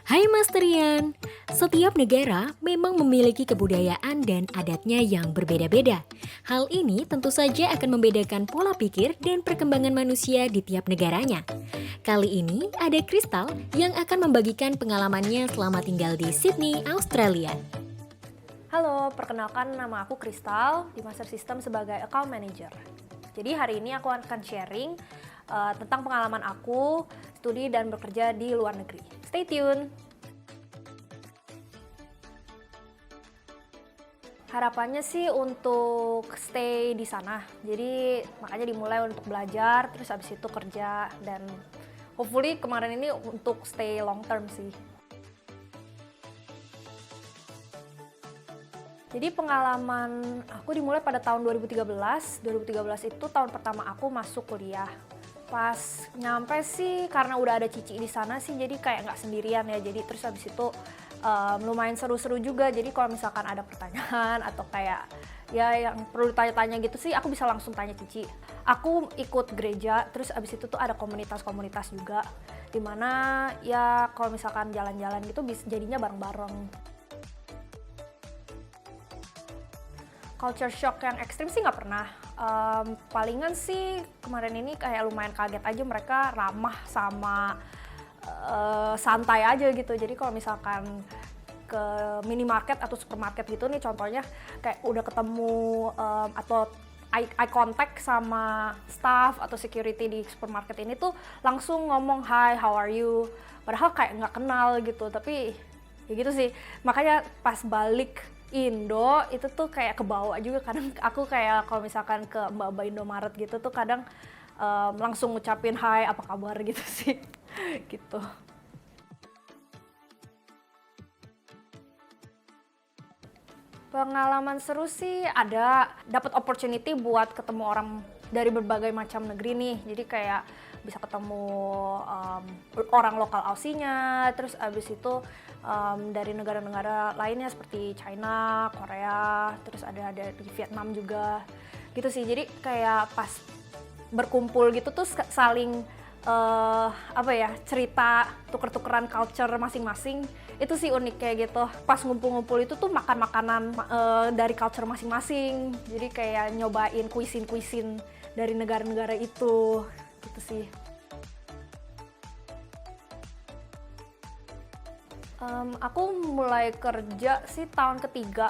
Hai Mas Rian, setiap negara memang memiliki kebudayaan dan adatnya yang berbeda-beda. Hal ini tentu saja akan membedakan pola pikir dan perkembangan manusia di tiap negaranya. Kali ini ada Kristal yang akan membagikan pengalamannya selama tinggal di Sydney, Australia. Halo, perkenalkan nama aku Kristal di Master System sebagai Account Manager. Jadi hari ini aku akan sharing tentang pengalaman aku studi dan bekerja di luar negeri. Stay tune! Harapannya sih untuk stay di sana. Jadi makanya dimulai untuk belajar, terus habis itu kerja, dan hopefully kemarin ini untuk stay long term sih. Jadi pengalaman aku dimulai pada tahun 2013. 2013 itu tahun pertama aku masuk kuliah. Pas nyampe sih karena udah ada Cici di sana sih, jadi kayak nggak sendirian ya. Jadi terus habis itu lumayan seru-seru juga. Jadi kalau misalkan ada pertanyaan atau kayak ya yang perlu ditanya-tanya gitu sih, aku bisa langsung tanya Cici. Aku ikut gereja, terus abis itu tuh ada komunitas-komunitas juga. Dimana ya kalau misalkan jalan-jalan gitu jadinya bareng-bareng. Culture shock yang ekstrim sih nggak pernah. Palingan sih kemarin ini kayak lumayan kaget aja, mereka ramah sama santai aja gitu. Jadi kalau misalkan ke minimarket atau supermarket gitu nih contohnya, kayak udah ketemu atau eye contact sama staff atau security di supermarket ini tuh langsung ngomong hi, how are you, padahal kayak nggak kenal gitu. Tapi ya gitu sih, makanya pas balik Indo itu tuh kayak kebawa juga. Kadang aku kayak kalau misalkan ke mbak-mbak Indomaret gitu tuh kadang langsung ngucapin hai, apa kabar gitu sih. Gitu. Pengalaman seru sih ada, dapat opportunity buat ketemu orang dari berbagai macam negeri nih. Jadi kayak bisa ketemu orang lokal Aussinya, terus abis itu dari negara-negara lainnya seperti China, Korea, terus ada di Vietnam juga. Gitu sih. Jadi kayak pas berkumpul gitu tuh saling cerita, tuker-tukeran culture masing-masing. Itu sih unik kayak gitu. Pas ngumpul-ngumpul itu tuh makan makanan dari culture masing-masing. Jadi kayak nyobain kuisin-kuisin dari negara-negara itu. Gitu sih. Aku mulai kerja sih tahun ketiga.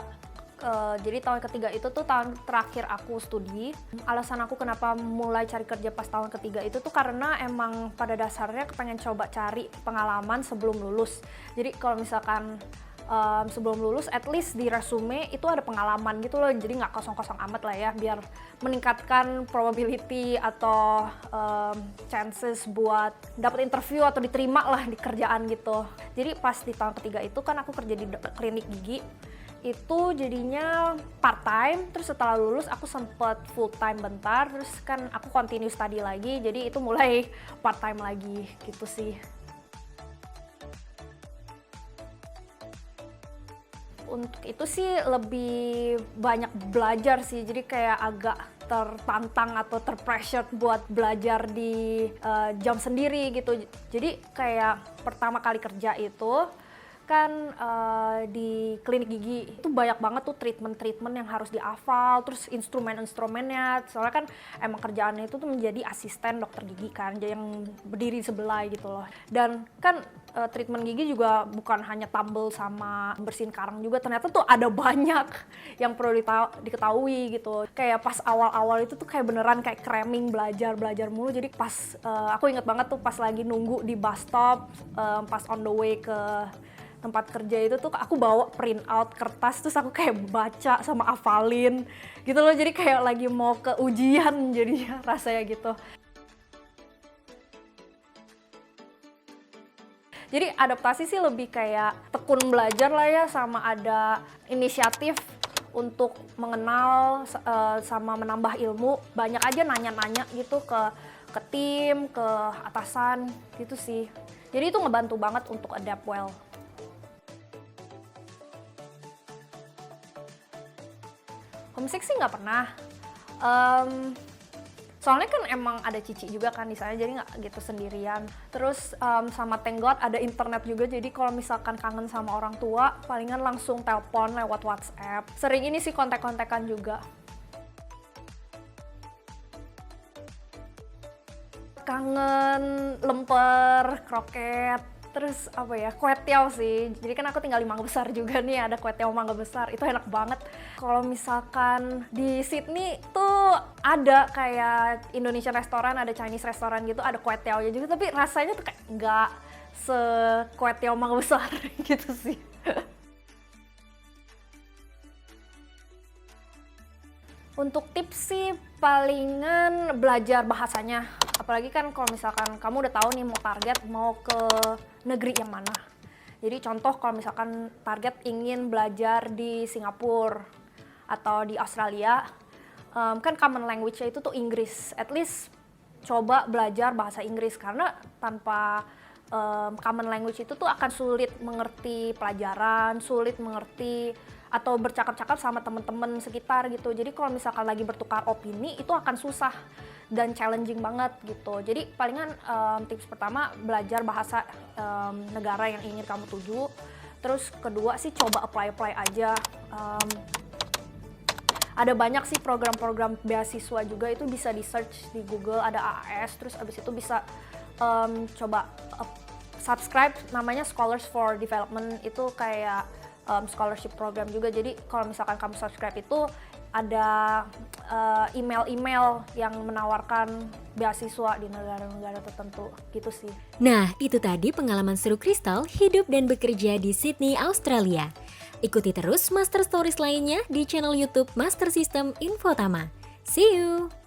Jadi tahun ketiga itu tuh tahun terakhir aku studi. Alasan aku kenapa mulai cari kerja pas tahun ketiga itu tuh karena emang pada dasarnya pengen coba cari pengalaman sebelum lulus. Jadi kalau misalkan sebelum lulus, at least di resume itu ada pengalaman gitu loh. Jadi nggak kosong-kosong amat lah ya, biar meningkatkan probability atau chances buat dapat interview atau diterima lah di kerjaan gitu. Jadi pas di tahun ketiga itu kan aku kerja di klinik gigi. Itu jadinya part time, terus setelah lulus aku sempet full time bentar, terus kan aku continue study lagi, jadi itu mulai part time lagi gitu sih. Untuk itu sih lebih banyak belajar sih, jadi kayak agak tertantang atau terpressure buat belajar di jam sendiri gitu. Jadi kayak pertama kali kerja itu kan di klinik gigi itu banyak banget tuh treatment yang harus dihafal, terus instrumennya, soalnya kan emang kerjaannya itu tuh menjadi asisten dokter gigi kan, yang berdiri sebelah gitu loh. Dan kan treatment gigi juga bukan hanya tumble sama bersihin karang juga, ternyata tuh ada banyak yang perlu diketahui gitu. Kayak pas awal-awal itu tuh kayak beneran kayak cramming, belajar mulu. Jadi pas aku inget banget tuh pas lagi nunggu di bus stop, pas on the way ke tempat kerja itu tuh aku bawa print out kertas, terus aku kayak baca sama hafalin gitu loh. Jadi kayak lagi mau ke ujian jadinya rasanya gitu. Jadi adaptasi sih lebih kayak tekun belajar lah ya, sama ada inisiatif untuk mengenal sama menambah ilmu. Banyak aja nanya-nanya gitu ke tim, ke atasan gitu sih. Jadi itu ngebantu banget untuk adapt well. Homesick sih nggak pernah. Soalnya kan emang ada Cici juga kan di sana, jadi nggak gitu sendirian. Terus sama thank God ada internet juga, jadi kalau misalkan kangen sama orang tua, palingan langsung telepon lewat WhatsApp. Sering ini sih kontak-kontakan juga. Kangen lemper, kroket, terus apa ya, kue tiaw sih. Jadi kan aku tinggal di Mangga Besar juga nih, ada kue tiaw Mangga Besar, itu enak banget. Kalau misalkan di Sydney tuh ada kayak Indonesian restoran, ada Chinese restoran gitu, ada kue tiawnya juga, tapi rasanya tuh kayak nggak se kue tiaw Mangga Besar gitu sih. Untuk tips sih palingan belajar bahasanya. Apalagi kan kalau misalkan kamu udah tahu nih mau target mau ke negeri yang mana. Jadi contoh kalau misalkan target ingin belajar di Singapura atau di Australia, kan common language-nya itu tuh Inggris. At least coba belajar bahasa Inggris, karena tanpa common language itu tuh akan sulit mengerti pelajaran, sulit mengerti atau bercakap-cakap sama teman-teman sekitar gitu. Jadi kalau misalkan lagi bertukar opini itu akan susah dan challenging banget gitu. Jadi palingan tips pertama belajar bahasa negara yang ingin kamu tuju. Terus kedua sih coba apply aja. Ada banyak sih program-program beasiswa juga, itu bisa di search di Google, ada AAS, terus abis itu bisa coba subscribe, namanya Scholars for Development, itu kayak scholarship program juga. Jadi kalau misalkan kamu subscribe itu ada email-email yang menawarkan beasiswa di negara-negara tertentu gitu sih. Nah, itu tadi pengalaman seru Kristal hidup dan bekerja di Sydney, Australia. Ikuti terus Master Stories lainnya di channel YouTube Master System Infotama. See you!